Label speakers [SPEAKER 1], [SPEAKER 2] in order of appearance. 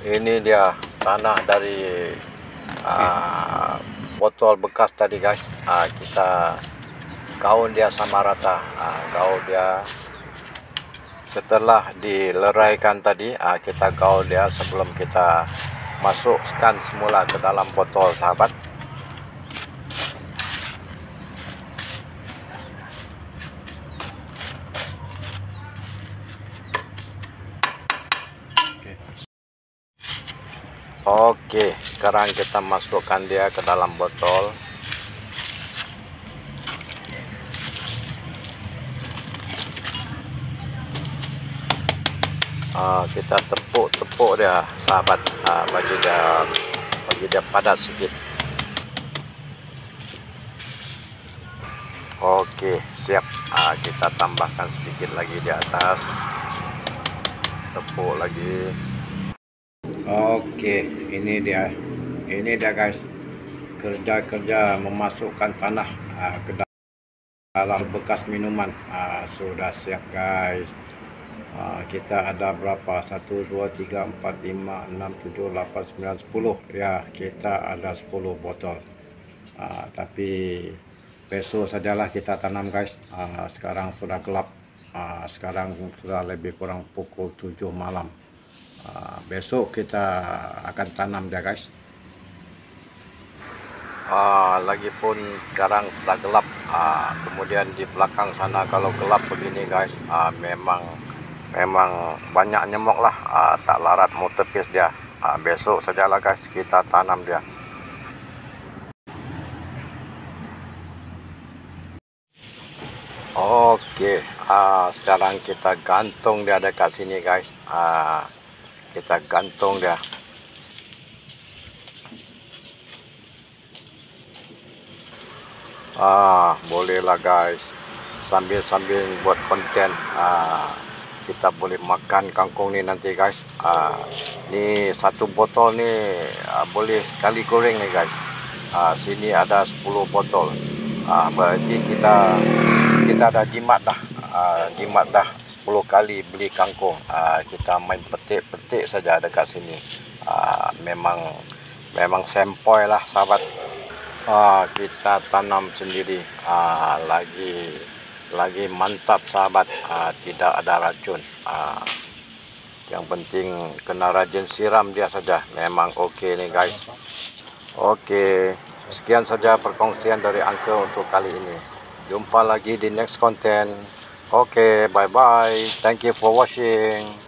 [SPEAKER 1] Ini dia tanah dari botol bekas tadi guys. Kita gaun dia sama rata. Gaun dia setelah dileraikan tadi, kita gaul dia sebelum kita masukkan semula ke dalam botol, sahabat. Oke, sekarang kita masukkan dia ke dalam botol. Kita tepuk dia, sahabat, bagi dia padat sedikit. Oke, siap. Kita tambahkan sedikit lagi di atas, tepuk lagi. Oke, ini dia guys, kerja memasukkan tanah ke dalam bekas minuman. Sudah siap guys. Kita ada berapa? 1, 2, 3, 4, 5, 6, 7, 8, 9, 10. Ya, kita ada 10 botol. Tapi besok sajalah kita tanam guys. Sekarang sudah gelap. Sekarang sudah lebih kurang pukul 7 malam. Besok kita akan tanam dia guys. Lagipun sekarang sudah gelap. Kemudian di belakang sana kalau gelap begini guys, memang banyak nyemok lah. Tak larat mau tepis dia. Besok sajalah guys kita tanam dia. Oke, sekarang kita gantung dia dekat sini guys. Kita gantung dia. Bolehlah guys, sambil buat konten. Kita boleh makan kangkung ni nanti guys. Ni satu botol ni boleh sekali goreng ni guys. Sini ada 10 botol. Berarti kita ada jimat dah. Jimat dah 10 kali beli kangkung. Kita main petik saja dekat sini. Memang sempoi lah sahabat. Kita tanam sendiri. Lagi mantap sahabat. Tidak ada racun. Yang penting kena rajin siram dia saja. Memang okey ni guys. Okey, sekian saja perkongsian dari Uncle untuk kali ini. Jumpa lagi di next content. Okey, bye bye. Thank you for watching.